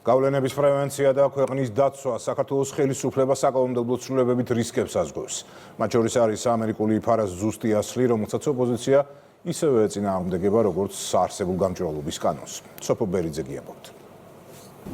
გავლენების პრევენცია და ქვეყნის დაცვა საქართველოს ხელისუფლებას საკანონმდებლო ცვლილებებით რისკებს ազգავს. მათ შორის არის ამერიკული ფარას ზუსტი ასლი, რომელსაც ოპოზიცია ისევე ეწინააღმდეგება, როგორც საარსებულ გამჭვირვალობის კანონს. სოფო ბერიძე გიამბობთ.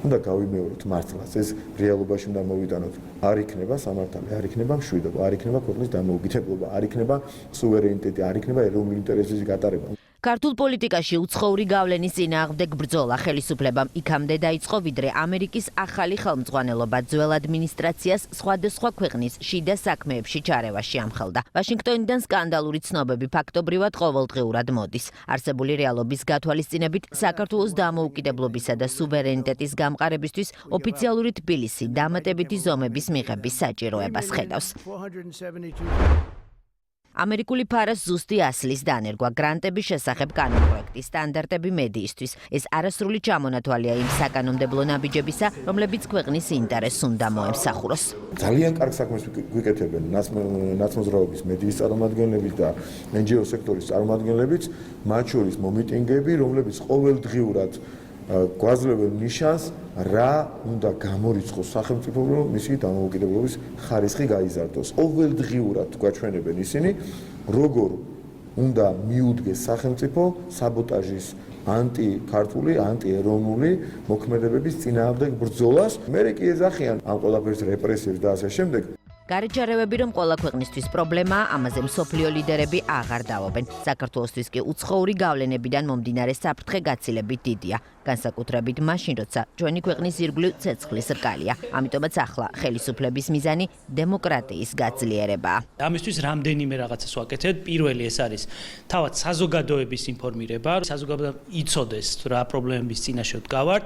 უნდა გავიმეოროთ მართლაც, ეს რეალობაში უნდა მოვიტანოთ. არ იქნება სამართალი, არ იქნება მშვიდობა, არ იქნება ქვეყნის დამოუკიდებლობა, არ იქნება სუვერენიტეტი, არ იქნება ეროვნული ინტერესების გატარება. ქართულ პოლიტიკაში უცხოური გავლენის წინააღმდეგ ბრძოლა ხელისუფლებამ იქამდე დაიწყო, ვიდრე ამერიკის ახალი ხელმძღვანელობა ძველ ადმინისტრაციას სხვადასხვა ქვეყნის შიდა საქმეებში ჩარევაში ამხელდა. ვაშინგტონიდან სკანდალური ცნობები ფაქტობრივად ყოველდღიურად მოდის. არსებული რეალობის გათვალისწინებით საქართველოს დამოუკიდებლობისა და სუვერენიტეტის გამყარებისთვის ოფიციალური თბილისი დამატებითი ზომების მიღების საჭიროებას ხედავს. ამერიკული ფარას ზუსტი ასლის დანერგვა გრანტების შესახებ კანონპროექტის სტანდარტები მედიისთვის. ეს არასრული ჩამონათვალია იმ საკანონმდებლო ნაბიჯებისა, რომლებიც ქვეყნის ინტერესს უნდა მოემსახუროს. ძალიან კარგ საქმეს გვიკეთებენ ნაცმოძრაობის მედიის წარმომადგენლებით და NGO სექტორის წარმომადგენლებიც, მათ შორის მომიტინგები, რომლებიც ყოველდღიურად გვაძლევენ ნიშანს, რა უნდა გამორიცხოს სახელმწიფომ, რომ მისი დამოუკიდებლობის ხარისხი გაიზარდოს. ყოველდღიურად გვაჩვენებენ ისინი, როგორ უნდა მიუდგეს სახელმწიფო საბოტაჟის ანტიქართული, ანტიეროვნული მოქმედებების წინააღმდეგ ბრძოლას. მე კი ეძახიან ამ ყველაფერს რეპრესიებს და ასე შემდეგ. გარეჯარევები რომ ყველა ქვეყნისთვის პრობლემაა, ამაზე მსოფლიო ლიდერები აღარ დავობენ. საქართველოსთვის კი უცხოური გავლენებიდან მომდინარე საფრთხე გაცილებით დიდია. განსაკუთრებით მაშინ, როცა ჩვენი ქვეყნის ირგვლივ ცეცხლის რკალია. ამიტომაც ახლა ხელისუფლების მიზანი დემოკრატიის გაძლიერებაა. ამისთვის რამდენიმე რაღაცას ვაკეთებთ. პირველი ეს არის თავად საზოგადოების ინფორმირება, საზოგადოება იცოდეს რა პრობლემების წინაშე ვდგავართ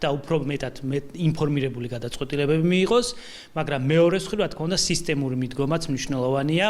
და უფრო მეტად ინფორმირებული გადაწყვეტილებები მიიღოს, მაგრამ მეორე მხრივ რა თქმა უნდა სისტემური მიდგომაც მნიშვნელოვანია.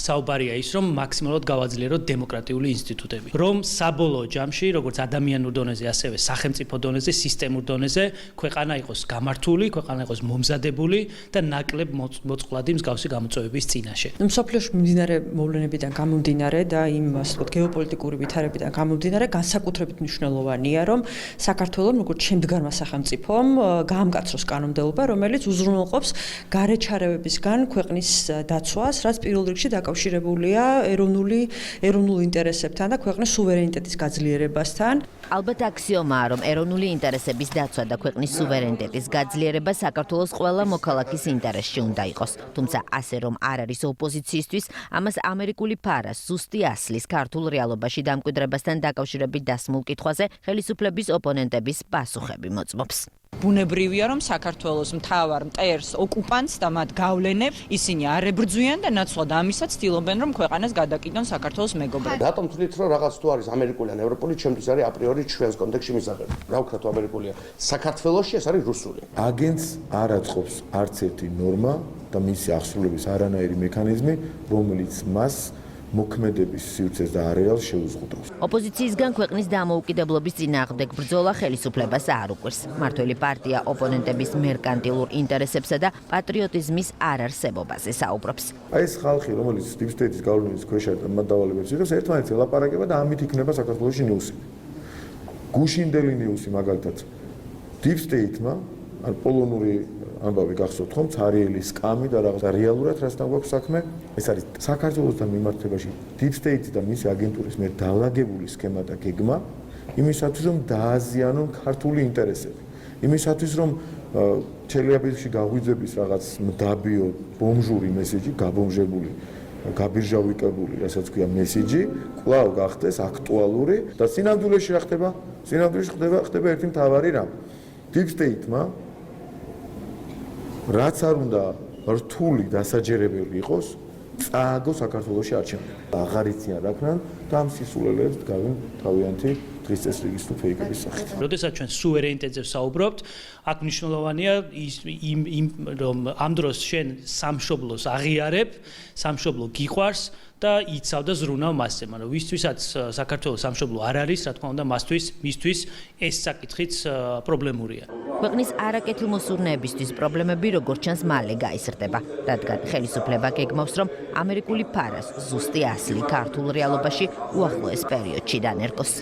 საუბარია ის, რომ მაქსიმალურად გავაძლიეროთ დემოკრატიული ინსტიტუტები. რომ საბოლოო ჯამში, როგორც ადამიანურ დონეზე, ასევე სახელმწიფო დონეზე, სისტემურ დონეზე, ქვეყანა იყოს გამართული, ქვეყანა იყოს მომზადებული და ნაკლებ მოწყვლადი მსგავსი გამოწვევების წინაშე. მსოფლიოში მიმდინარე მოვლენებიდან გამომდინარე და იმ გეოპოლიტიკური ვითარებიდან გამომდინარე, განსაკუთრებით მნიშვნელოვანია, რომ საქართველოს როგორც შემდგარმა სახელმწიფომ გაამკაცროს კანონმდებლობა, რომელიც უზრუნველყოფს გარეჩარევებისგან ქვეყნის დაცვას, რაც პირველ რიგში დაკავშირებულია ეროვნულ ინტერესებთან და ქვეყნის სუვერენიტეტის გაძლიერებასთან. ალბათ აქსიომაა, რომ ეროვნული ინტერესების დაცვა და ქვეყნის სუვერენიტეტის გაძლიერება საქართველოს ყველა მოქალაქის ინტერესში უნდა იყოს. თუმცა ასე რომ არ არის ოპოზიციისთვის, ამას ამერიკული ფარას ზუსტი ასლის ქართულ რეალობაში დამკვიდრებასთან დაკავშირებით დასმულ კითხვაზე ხელისუფლების ოპონენტების პასუხები მოწმობს. ბუნებრივია, რომ საქართველოს მთავარ მტერს ოკუპანტს და მათ გავლენებს ისინი არ ებრძვიან და ნაცვლად ამისაც ცდილობენ, რომ ქვეყანას გადაკიდონ საქართველოს მეგობრები. რატომ თვლით, რომ რაღაც თუ არის ამერიკული ან ევროპული, ჩემთვის არის აპრიორი ჩვენს კონტექსტში მისაღები. რა ვქნა თუ ამერიკულია? საქართველოში ეს არის რუსული. აგენტს არ აწყობს არც ერთი ნორმა და მისი აღსრულების არანაირი მექანიზმი, რომელიც მას მოქმედების სივრცეს და არეალს შეუზღუდავს. ოპოზიციისგან ქვეყნის დამოუკიდებლობის წინააღმდეგ ბრძოლა ხელისუფლებას არ უყვირს. მართველი პარტია ოპონენტების მერკანტილურ ინტერესებსა და პატრიოტიზმის არარსებობაზე საუბრობს. ეს ხალხი, რომელიც deep state-ის გავლენის ქვეშ არის და მათ დავალებებს იღებს, ერთმანეთს ელაპარაკება და ამით იქნება საქართველოში ნიუსი. გუშინდელი ნიუსი მაგალითად deep state-მა ან პოლონური ამბავი გახსოვთ ხომ, ცარიელი სკამი და რაღაც რეალურად რასთან გვაქვს საქმე? ეს არის საქართველოსთან მიმართებაში deep state და მისი აგენტურის მიერ დაალაგებული სქემა და გეგმა იმისათვის, რომ დააზიანონ ქართული ინტერესები. იმისათვის, რომ თელეაბილში გაღვიძების რაღაც მდაბიო ბომჟური მესიჯი, გაბომჟებული, გაბირჟავიკებული, რასაც ქვია მესიჯი, კვლავ გახდეს აქტუალური და სინამდვილეში რა ხდება? სინამდვილეში ხდება ერთი მთავარი რამ. deep state-მა რაც არ უნდა რთული დასაჯერებელი იყოს, წააგო საქართველოში არჩევნები. აღარ იციან რა ქნან და ამ სისულელეებს დგავენ თავიანთი დღის წესრიგის თუ ფეიქების სახით. როდესაც ჩვენ სუვერენიტეტზე ვსაუბრობთ, აქ მნიშვნელოვანია რომ ამ დროს შენ სამშობლოს აღიარებ, სამშობლო გიყვარს და იცავ და ზრუნავ მასზე, მაგრამ ვისთვისაც საქართველოს სამშობლო არ არის, რა თქმა უნდა, მისთვის ეს საკითხიც პრობლემურია. ქვეყნის არაკეთილმოსურნეებისთვის პრობლემები როგორც ჩანს მალე გაიზრდება, რადგან ხელისუფლება გეგმავს, რომ ამერიკული ფარას ზუსტი ასლი ქართულ რეალობაში უახლოეს პერიოდში დანერგოს.